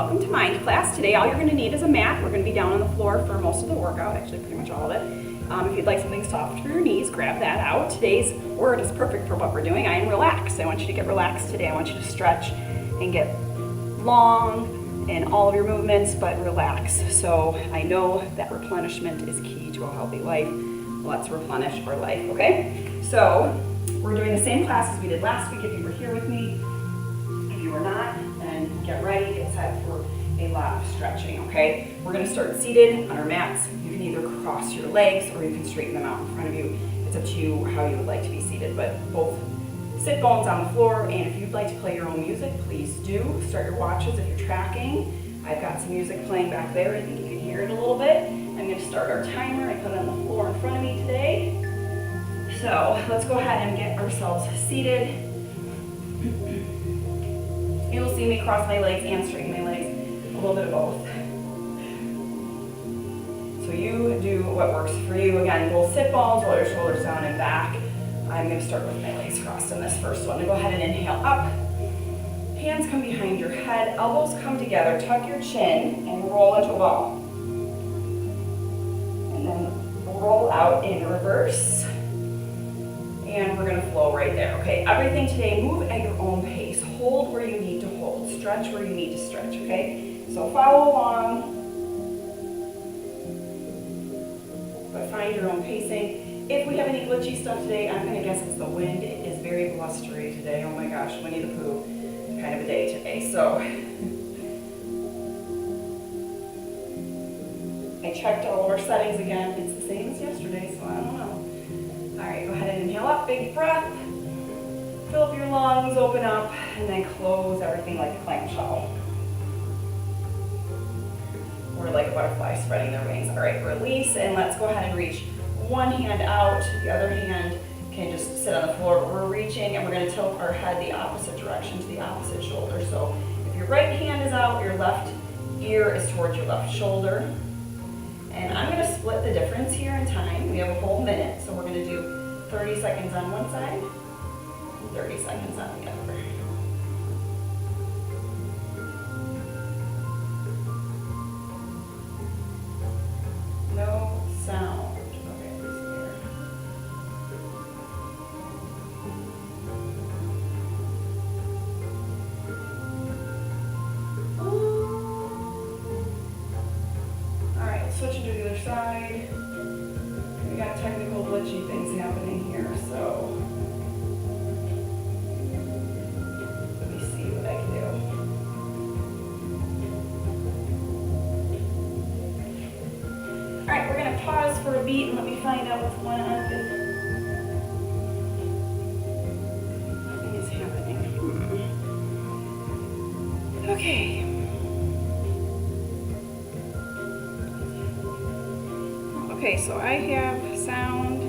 welcome to Mind class. Today all you're going to need is a mat. We're going to be down on the floor for most of the workout, actually pretty much all of it. If you'd like something soft for your knees, grab that out. Today's word is perfect for what we're doing. I am relaxed. I want you to get relaxed today. I want you to stretch and get long in all of your movements, but relax. So I know that replenishment is key to a healthy life. Let's replenish our life, okay? So we're doing the same class as we did last week. If you were here with me, if you were not, then get ready, get set for a lot of stretching, okay? We're gonna start seated on our mats. You can either cross your legs or you can straighten them out in front of you. It's up to you how you would like to be seated, but both sit bones on the floor, and if you'd like to play your own music, please do. Start your watches if you're tracking. I've got some music playing back there. I think you can hear it a little bit. I'm gonna start our timer. I put it on the floor in front of me today. So let's go ahead and get ourselves seated. You'll see me cross my legs and straighten my legs, a little bit of both. So you do what works for you. Again, both sit bones, roll your shoulders down and back. I'm going to start with my legs crossed on this first one. Go ahead and inhale up. Hands come behind your head, elbows come together, tuck your chin and roll into a ball. And then roll out in reverse. And we're going to flow right there, okay? Everything today, move at your own pace. Hold where you need to hold. Stretch where you need to stretch, okay? So follow along, but find your own pacing. If we have any glitchy stuff today, I'm going to guess it's the wind. It is very blustery today. Oh my gosh, Winnie the Pooh kind of a day today. So I checked all of our settings again. It's the same as yesterday, so I don't know. All right, go ahead and inhale up, big breath. Fill up your lungs, open up, and then close everything like a clamshell. Or like a butterfly spreading their wings. All right, release, and let's go ahead and reach one hand out. The other hand can just sit on the floor. We're reaching, and we're gonna tilt our head the opposite direction to the opposite shoulder. So if your right hand is out, your left ear is towards your left shoulder. And I'm gonna split the difference here in time. We have a whole minute, so we're gonna do 30 seconds on one side, 30 seconds on the other. No sound. Okay, listen here. All right, switching to the other side. We got technical glitchy things happening here, so let me see what I can do. All right, we're gonna pause for a beat and let me find out what's going on with nothing is happening. Okay. Okay, so I have sound.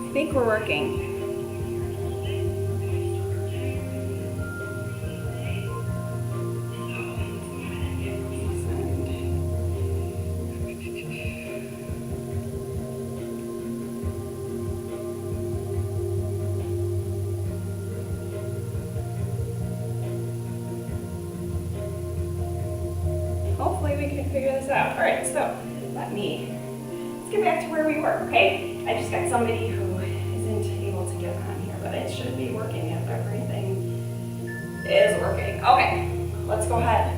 I think we're working. Hopefully we can figure this out. All right, so let's get back to where we were, okay? I just got somebody who isn't able to get on here, but it should be working if everything is working. Okay, let's go ahead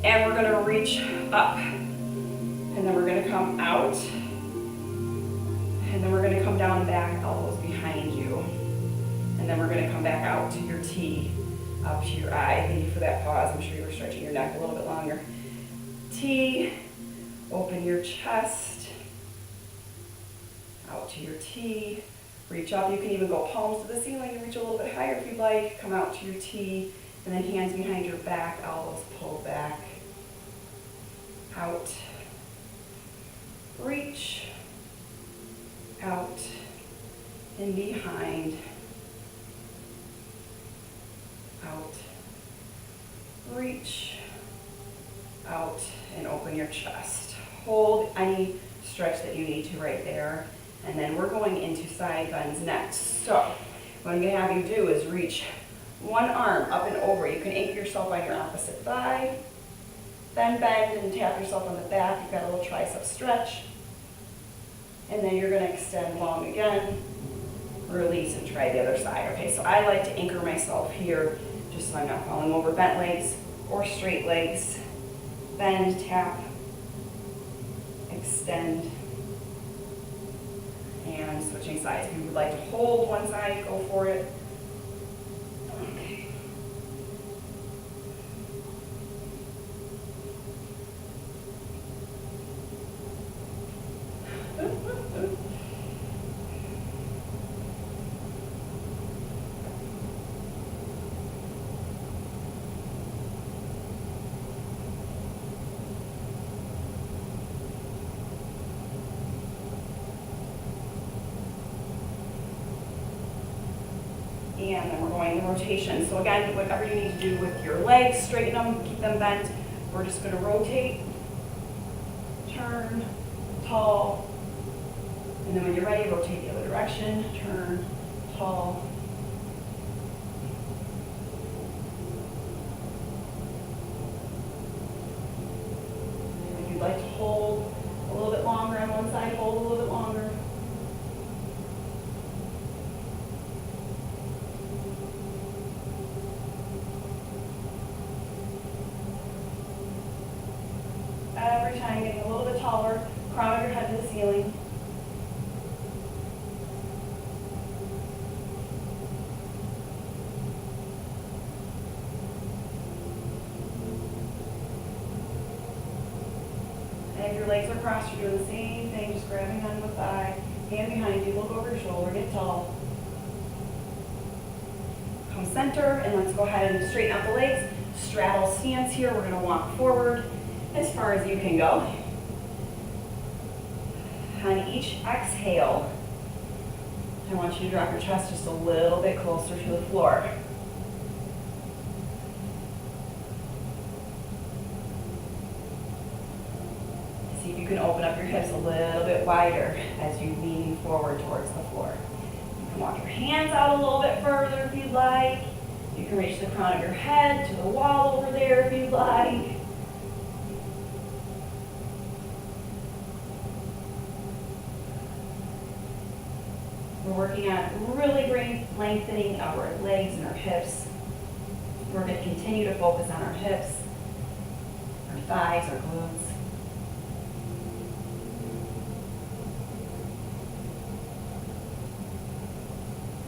and we're gonna reach up and then we're gonna come out and then we're gonna come down and back, elbows behind you. And then we're gonna come back out to your T, up to your I. Thank you for that pause. I'm sure you were stretching your neck a little bit longer. T, open your chest, out to your T, reach up. You can even go palms to the ceiling and reach a little bit higher if you'd like. Come out to your T, and then hands behind your back, elbows pulled back, out, reach, out, and behind, out, reach, out, and open your chest. Hold any stretch that And then we're going into side bends next. So what I'm going to have you do is reach one arm up and over. You can anchor yourself on your opposite thigh. Then bend and tap yourself on the back. You've got a little tricep stretch. And then you're going to extend long again. Release and try the other side. Okay, so I like to anchor myself here just so I'm not falling over bent legs or straight legs. Bend, tap, extend, and switching sides. If you would like to hold one side, go for it. Okay. And then we're going in rotation. So again, whatever you need to do with your legs, straighten them, keep them bent. We're just going to rotate, turn, tall, and then when you're ready, rotate the other direction, turn, tall. And if you'd like to hold a little bit longer on one side, hold a little bit longer. Every time getting a little bit taller, crown of your head to the ceiling. And if your legs are crossed, you're doing the same thing, just grabbing onto the thigh, hand behind you, look over your shoulder, get tall. Come center, and let's go ahead and straighten out the legs. Straddle stance here, we're going to walk forward as far as you can go. On each exhale, I want you to drop your chest just a little bit closer to the floor. See if you can open up your hips a little bit wider as you lean forward towards the floor. You can walk your hands out a little bit further if you'd like. You can reach the crown of your head to the wall over there if you'd like. We're working on really lengthening our legs and our hips. We're going to continue to focus on our hips, our thighs, our glutes.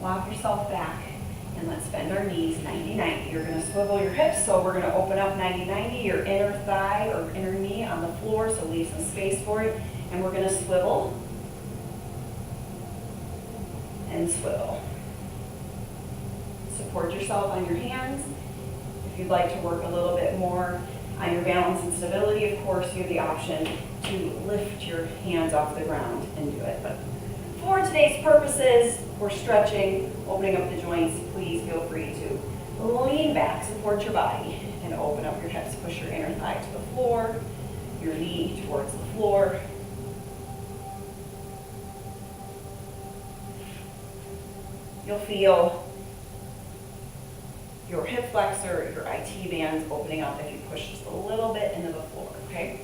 Walk yourself back and let's bend our knees 90-90. You're going to swivel your hips, so we're going to open up 90-90, your inner thigh or inner knee on the floor, so leave some space for it. And we're going to swivel and swivel. Support yourself on your hands. If you'd like to work a little bit more on your balance and stability, of course, you have the option to lift your hands off the ground and do it. But for today's purposes, we're stretching, opening up the joints. Please feel free to lean back, support your body, and open up your hips. Push your inner thigh to the floor, your knee towards the floor. You'll feel your hip flexor, your IT bands opening up if you push just a little bit into the floor, okay?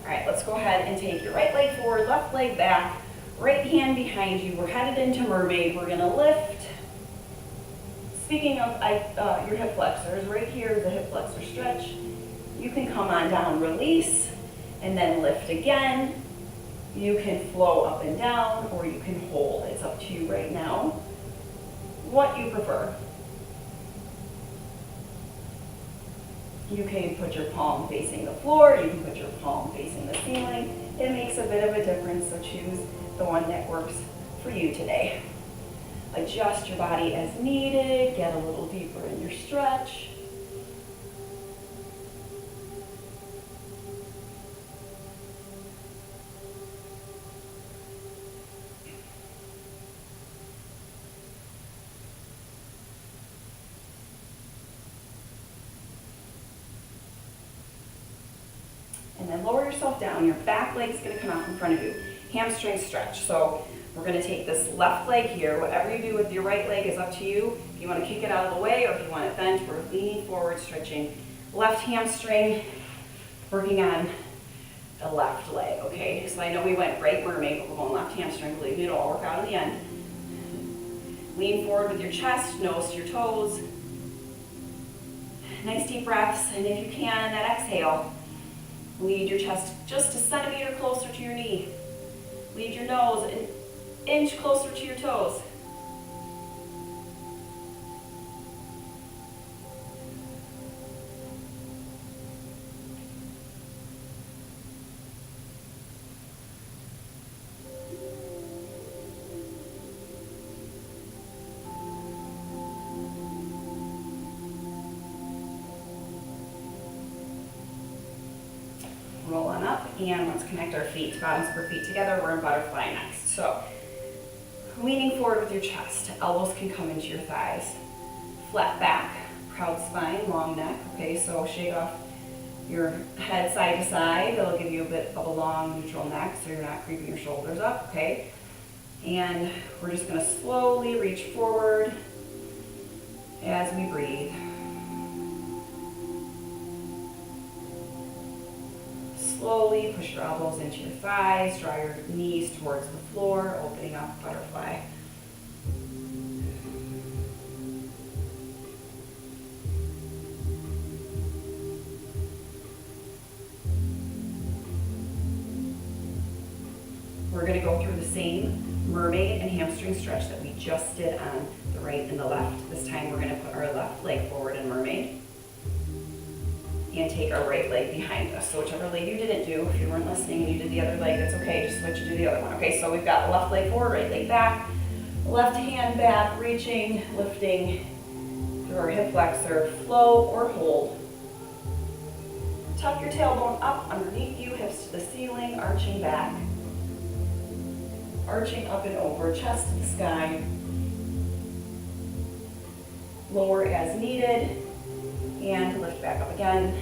All right, let's go ahead and take your right leg forward, left leg back, right hand behind you. We're headed into mermaid. We're gonna lift. Speaking of your hip flexors, right here is a hip flexor stretch. You can come on down, release, and then lift again. You can flow up and down, or you can hold. It's up to you right now, what you prefer. You can put your palm facing the floor, you can put your palm facing the ceiling. It makes a bit of a difference, so choose the one that works for you today. Adjust your body as needed, get a little deeper in your stretch. lower yourself down. Your back leg's gonna come out in front of you. Hamstring stretch. So we're gonna take this left leg here. Whatever you do with your right leg is up to you. If you wanna kick it out of the way or if you want it bent, we're leaning forward, stretching left hamstring, working on the left leg, okay? So I know we went right mermaid, but we're going left hamstring. Believe me, it'll all work out in the end. Lean forward with your chest, nose to your toes. Nice deep breaths, and if you can, that exhale, lead your chest just a centimeter closer to your knee. Lead your nose an inch closer to your toes. Roll on up, and let's connect our feet, bottoms of our feet together. We're in butterfly next. So, leaning forward with your chest, elbows can come into your thighs. Flat back, proud spine, long neck. Okay, so shake off your head side to side. It'll give you a bit of a long, neutral neck, so you're not creeping your shoulders up, okay? And we're just gonna slowly reach forward as we breathe. Slowly push your elbows into your thighs, draw your knees towards the floor, opening up butterfly. We're going to go through the same mermaid and hamstring stretch that we just did on the right and the left. This time we're going to put our left leg forward in mermaid and take our right leg behind us. So whichever leg you didn't do, if you weren't listening and you did the other leg, that's okay, just switch and do the other one. Okay, so we've got the left leg forward, right leg back, left hand back, reaching, lifting through our hip flexor, flow or hold. Tuck your tailbone up underneath you, hips to the ceiling, arching back. Arching up and over, chest to the sky. Lower as needed. And lift back up again.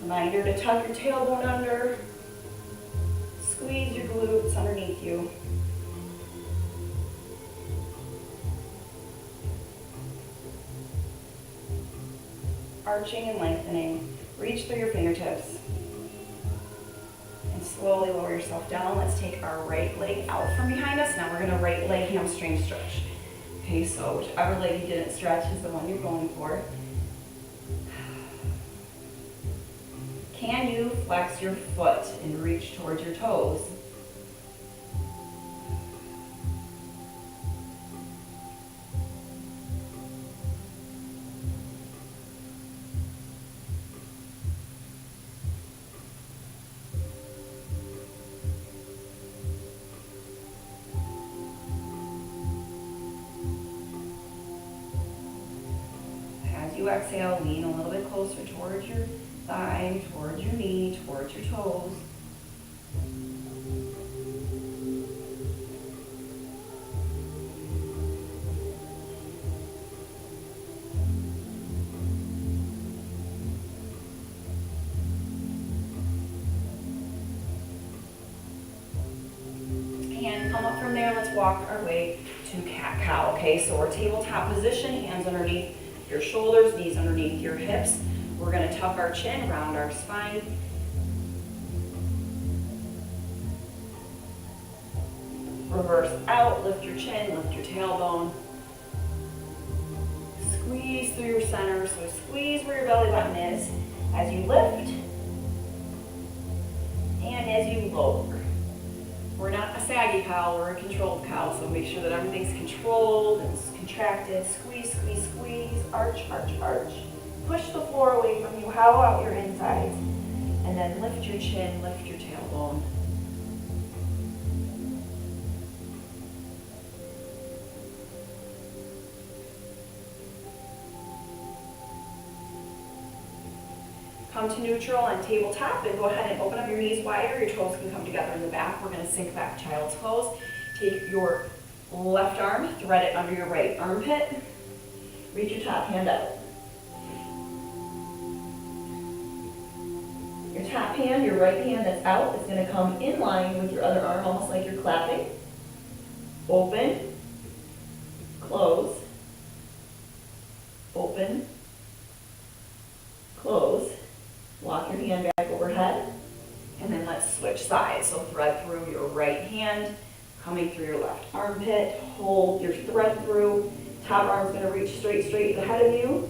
Reminder to tuck your tailbone under. Squeeze your glutes underneath you. Arching and lengthening. Reach through your fingertips. And slowly lower yourself down. Let's take our right leg out from behind us. Now we're going to right leg hamstring stretch. Okay, so whichever leg you didn't stretch is the one you're going for. Can you flex your foot and reach towards your toes? You exhale, lean a little bit closer towards your thigh, towards your knee, towards your toes. And come up from there, let's walk our way to cat-cow. Okay, so we're tabletop position, hands underneath your shoulders, knees underneath your hips. We're going to tuck our chin, round our spine. Reverse out, lift your chin, lift your tailbone. Squeeze through your center, so squeeze where your belly button is as you lift and as you lower. We're not a saggy cow, we're a controlled cow, so make sure that everything's controlled and contracted. Squeeze, squeeze, squeeze, arch, arch, arch. Push the floor away from you, hollow out your insides, and then lift your chin, lift your tailbone. Come to neutral on tabletop and go ahead and open up your knees wider. Your toes can come together in the back. We're going to sink back child's pose. Take your left arm, thread it under your right armpit. Reach your top hand out. Your top hand, your right hand that's out, is going to come in line with your other arm, almost like you're clapping. Open, close, open, close. Walk your hand back overhead, and then let's switch sides. So thread through your right hand, coming through your left armpit. Hold your thread through. Top arm's going to reach straight ahead of you.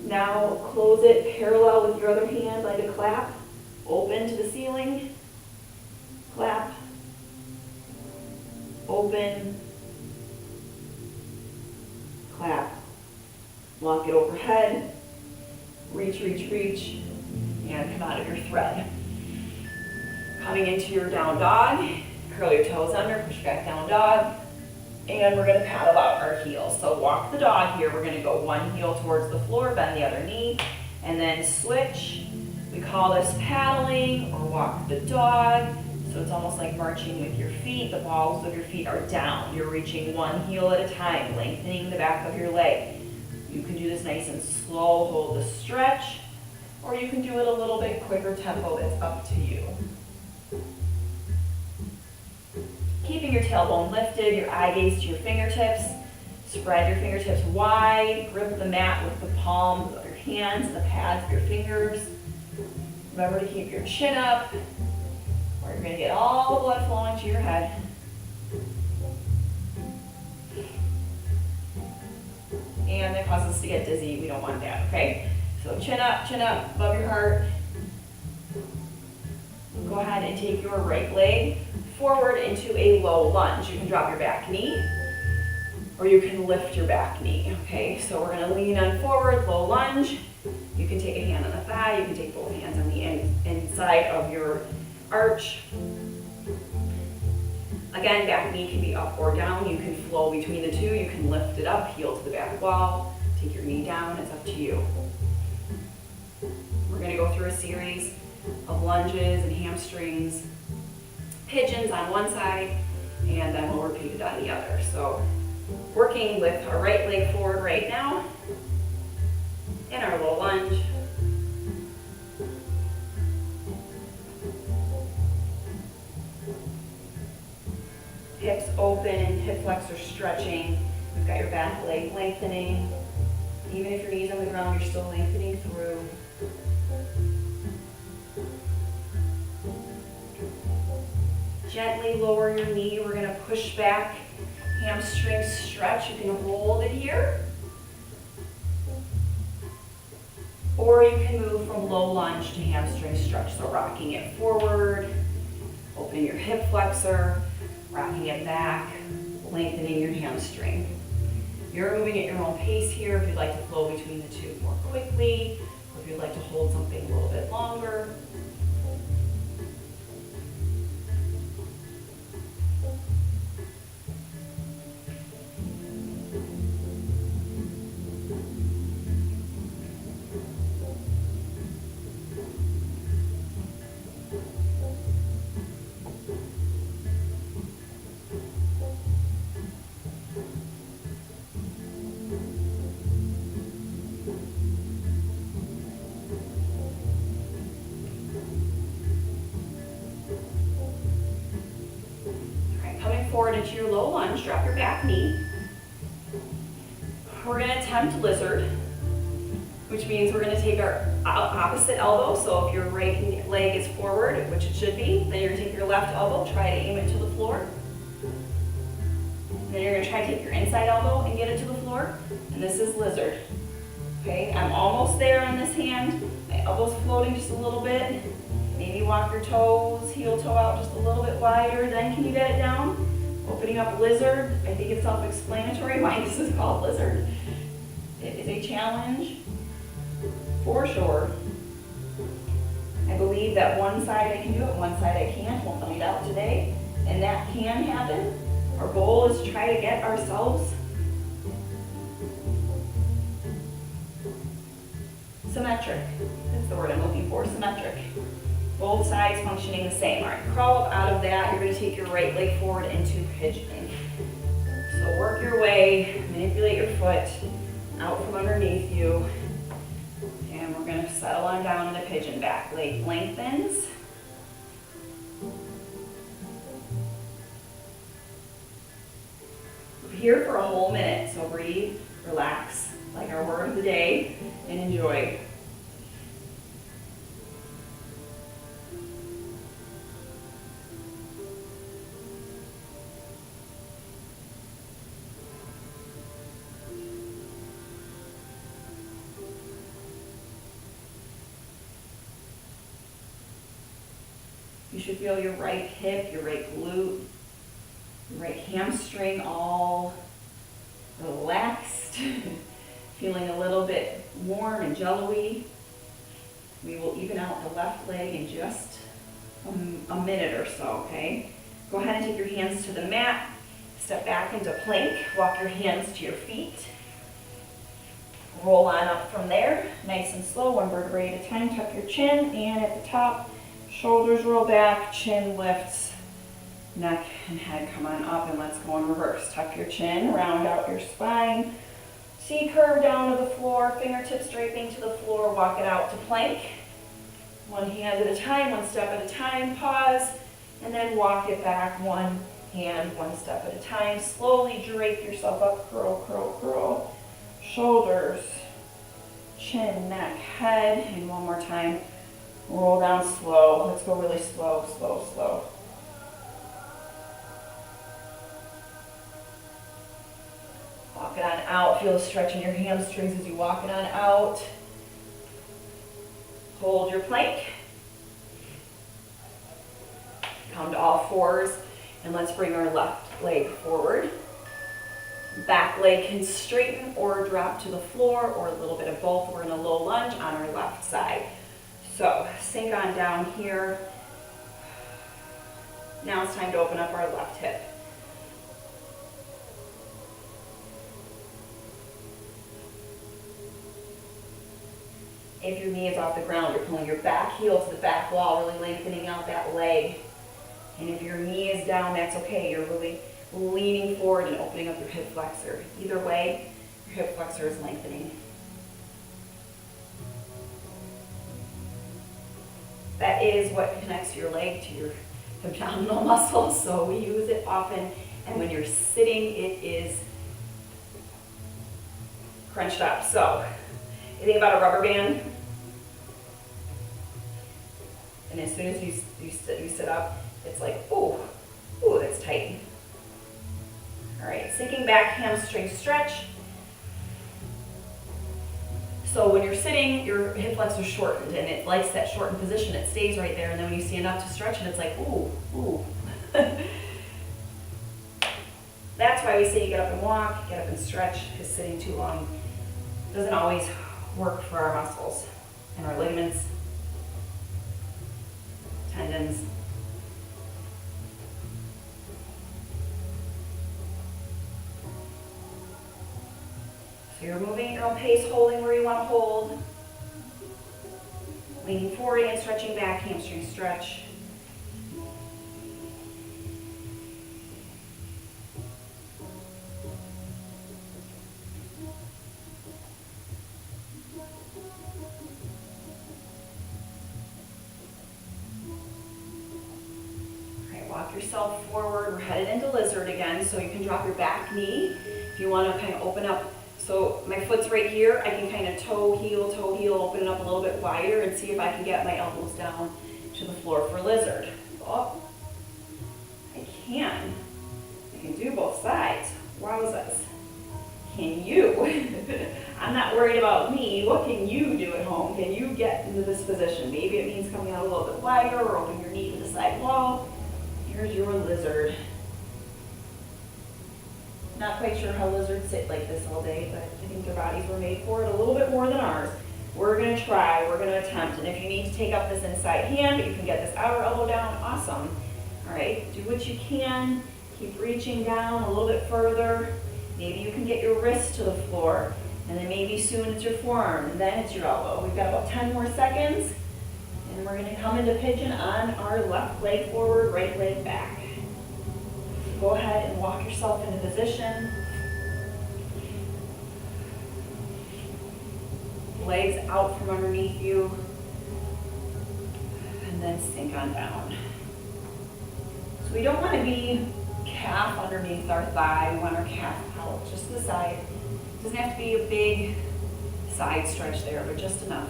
Now close it parallel with your other hand like a clap. Open to the ceiling. Clap. Open. Clap. Walk it overhead. Reach, and come out of your thread. Coming into your down dog. Curl your toes under, push back down dog. And we're going to paddle out our heels. So walk the dog here. We're going to go one heel towards the floor, bend the other knee, and then switch. We call this paddling or walk the dog. So it's almost like marching with your feet. The balls of your feet are down. You're reaching one heel at a time, lengthening the back of your leg. You can do this nice and slow, hold the stretch, or you can do it a little bit quicker tempo. It's up to you. Keeping your tailbone lifted, your eye gaze to your fingertips. Spread your fingertips wide. Grip the mat with the palms of your hands and the pads of your fingers. Remember to keep your chin up, or you're going to get all the blood flowing to your head. And that causes us to get dizzy. We don't want that, okay? So chin up above your heart. Go ahead and take your right leg forward into a low lunge. You can drop your back knee, or you can lift your back knee, okay? So we're gonna lean on forward, low lunge. You can take a hand on the thigh, you can take both hands on the inside of your arch. Again, back knee can be up or down. You can flow between the two. You can lift it up, heel to the back wall, take your knee down, it's up to you. We're gonna go through a series of lunges and hamstrings, pigeons on one side, and then we'll repeat it on the other. So working with our right leg forward right now in our low lunge. Hips open, hip flexor stretching. You've got your back leg lengthening. Even if your knee's on the ground, you're still lengthening through. Gently lower your knee. We're going to push back, hamstring stretch. You can hold it here. Or you can move from low lunge to hamstring stretch. So rocking it forward, opening your hip flexor, rocking it back, lengthening your hamstring. You're moving at your own pace here. If you'd like to flow between the two more quickly, or if you'd like to hold something a little bit longer. Forward into your low lunge, drop your back knee. We're going to attempt lizard, which means we're going to take our opposite elbow. So if your right leg is forward, which it should be, then you're going to take your left elbow, try to aim it to the floor. And then you're going to try to take your inside elbow and get it to the floor. And this is lizard. Okay, I'm almost there on this hand. My elbow's floating just a little bit. Maybe walk your toes, heel toe out just a little bit wider. Then can you get it down? Opening up lizard. I think it's self-explanatory why this is called lizard. It is a challenge for sure. I believe that one side I can do it, one side I can't. We'll find out today. And that can happen. Our goal is to try to get ourselves Symmetric. That's the word I'm looking for, symmetric. Both sides functioning the same. All right, crawl up out of that. You're going to take your right leg forward into pigeon. So work your way, manipulate your foot out from underneath you. And we're going to settle on down into pigeon. Back leg lengthens. We're here for a whole minute, so breathe, relax, like our word of the day, and enjoy. You should feel your right hip, your right glute, your right hamstring all relaxed, feeling a little bit warm and jello-y. We will even out the left leg in just a minute or so, okay? Go ahead and take your hands to the mat, step back into plank, walk your hands to your feet. Roll on up from there, nice and slow, one vertebrae at a time. Tuck your chin, and at the top, shoulders roll back, chin lifts, neck and head come on up, and let's go in reverse. Tuck your chin, round out your spine, C curve down to the floor, fingertips draping to the floor, walk it out to plank. One hand at a time, one step at a time, pause, and then walk it back, one hand, one step at a time. Slowly drape yourself up, curl, curl, curl. Shoulders, chin, neck, head, and one more time. Roll down slow. Let's go really slow, slow, slow. Walk it on out. Feel the stretch in your hamstrings as you walk it on out. Hold your plank. Come to all fours, and let's bring our left leg forward. Back leg can straighten or drop to the floor, or a little bit of both. We're in a low lunge on our left side. So sink on down here. Now it's time to open up our left hip. If your knee is off the ground, you're pulling your back heel to the back wall, really lengthening out that leg. And if your knee is down, that's okay. You're really leaning forward and opening up your hip flexor. Either way, your hip flexor is lengthening. That is what connects your leg to your abdominal muscles, so we use it often. And when you're sitting, it is crunched up. So, you think about a rubber band, and as soon as you sit up, it's like, ooh, that's tight. All right, sinking back, hamstring stretch. So when you're sitting, your hip flexor is shortened, and it likes that shortened position. It stays right there, and then when you stand up to stretch it, it's like, ooh. That's why we say you get up and walk, get up and stretch, because sitting too long doesn't always work for our muscles and our ligaments, tendons. So you're moving at your own pace, holding where you want to hold, leaning forward and stretching back, hamstring stretch. Walk yourself forward. We're headed into lizard again, so you can drop your back knee if you want to kind of open up. So my foot's right here. I can kind of toe heel, open it up a little bit wider and see if I can get my elbows down to the floor for lizard. Oh, I can do both sides. Wowzers. Can you? I'm not worried about me. What can you do at home? Can you get into this position? Maybe it means coming out a little bit wider or open your knee to the side wall. Here's your lizard. Not quite sure how lizards sit like this all day, but I think their bodies were made for it a little bit more than ours. We're going to try, we're going to attempt, and if you need to take up this inside hand, but you can get this outer elbow down, awesome. All right, do what you can. Keep reaching down a little bit further. Maybe you can get your wrist to the floor. And then maybe soon it's your forearm, and then it's your elbow. We've got about 10 more seconds. And we're gonna come into pigeon on our left leg forward, right leg back. So go ahead and walk yourself into position. Legs out from underneath you. And then sink on down. So we don't want to be calf underneath our thigh. We want our calf out, just to the side. It doesn't have to be a big side stretch there, but just enough.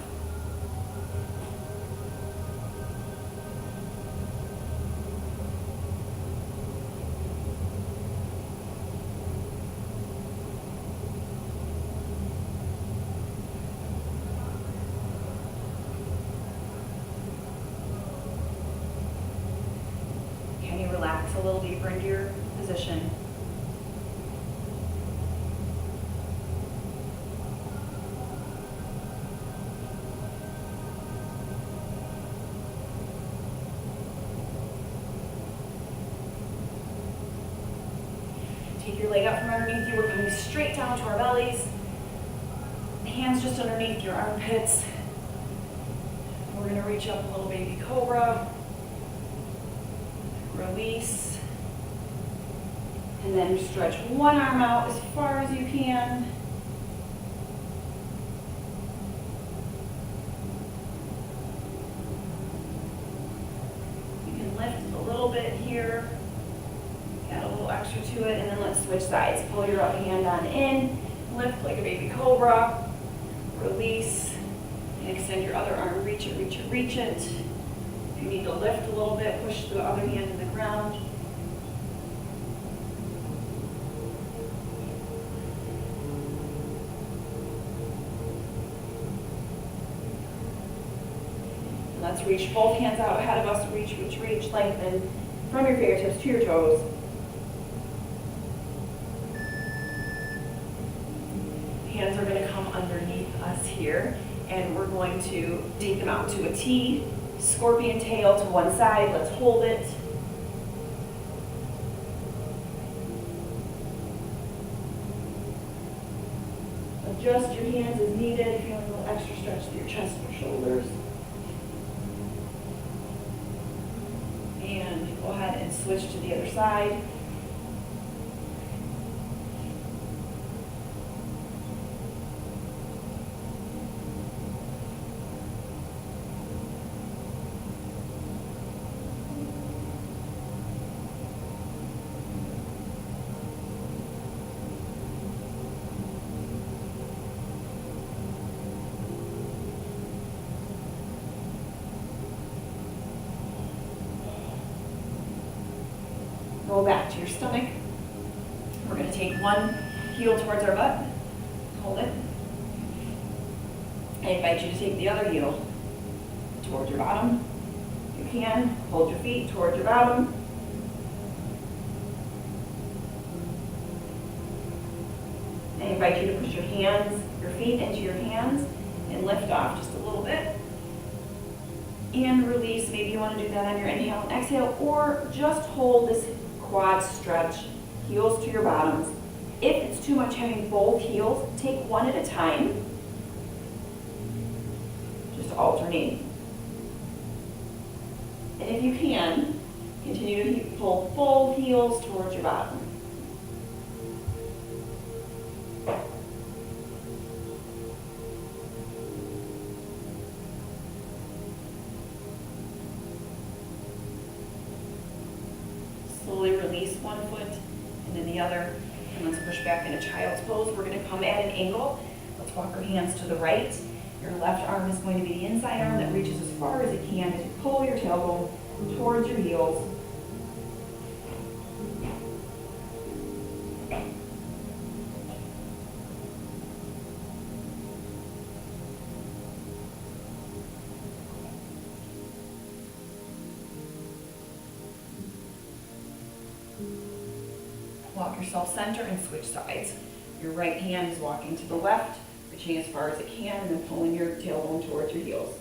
Can you relax a little deeper into your position? Take your leg out from underneath you. We're coming straight down to our bellies. Hands just underneath your armpits. We're going to reach up a little baby cobra. Release. And then stretch one arm out as far as you can. You can lift a little bit here. Add a little extra to it, and then let's switch sides. Pull your up hand on in, lift like a baby cobra, release, and extend your other arm. Reach it, reach it, reach it. If you need to lift a little bit, push the other hand to the ground. And let's reach both hands out ahead of us. Reach, reach, reach. Lengthen from your fingertips to your toes. Hands are going to come underneath us here, and we're going to take them out to a T, scorpion tail to one side. Let's hold it. Adjust your hands as needed, feeling a little extra stretch through your chest and your shoulders. And go ahead and switch to the other side. Roll back to your stomach. We're going to take one heel towards our butt. Hold it. I invite you to take the other heel towards your bottom. You can hold your feet towards your bottom. I invite you to push your hands, your feet into your hands and lift off just a little bit. And release. Maybe you want to do that on your inhale and exhale, or just hold this quad stretch, heels to your bottoms. If it's too much having both heels, take one at a time. Just alternate. And if you can, continue to pull both heels towards your bottom. Slowly release one foot and then the other, and let's push back into child's pose. We're going to come at an angle. Let's walk our hands to the right. Your left arm is going to be the inside arm that reaches as far as it can as you pull your tailbone towards your heels. Walk yourself center and switch sides. Your right hand is walking to the left, reaching as far as it can, and then pulling your tailbone towards your heels.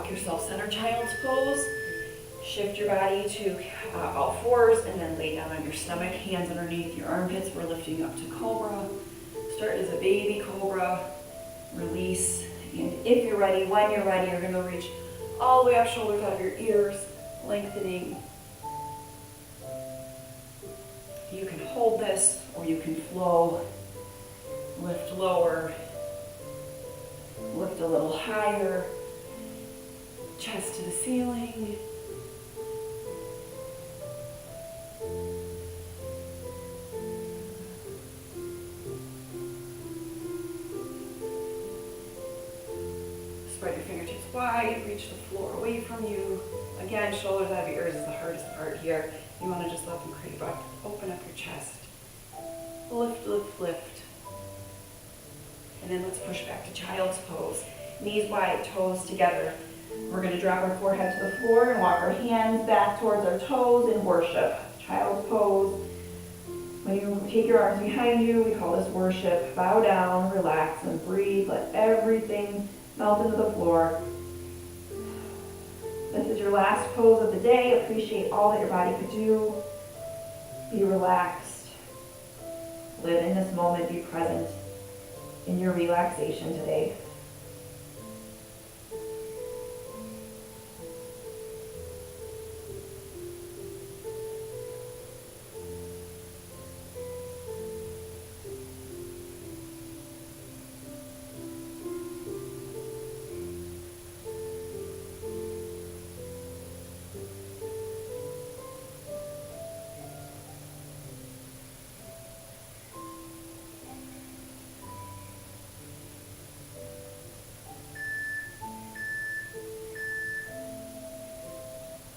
walk yourself center child's pose. Shift your body to all fours and then lay down on your stomach, hands underneath your armpits. We're lifting up to cobra. Start as a baby cobra, release. And if you're ready, when you're ready, you're gonna reach all the way up, shoulders out of your ears, lengthening. You can hold this or you can flow. Lift lower, lift a little higher, chest to the ceiling. Spread your fingertips wide, reach the floor away from you. Again, shoulders out of your ears is the hardest part here. You want to just let them creep up, open up your chest. Lift, lift, lift. And then let's push back to child's pose. Knees wide, toes together. We're going to drop our forehead to the floor and walk our hands back towards our toes in worship. Child's pose. When you take your arms behind you, we call this worship. Bow down, relax, and breathe. Let everything melt into the floor. This is your last pose of the day. Appreciate all that your body could do. Be relaxed. Live in this moment. Be present in your relaxation today.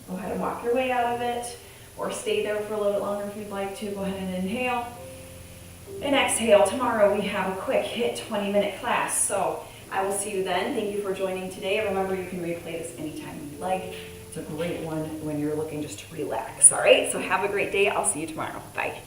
Go ahead and walk your way out of it, or stay there for a little bit longer if you'd like to. Go ahead and inhale and exhale. Tomorrow we have a quick hit 20-minute class, so I will see you then. Thank you for joining today. Remember, you can replay this anytime you like. It's a great one when you're looking just to relax. All right, so have a great day. I'll see you tomorrow. Bye.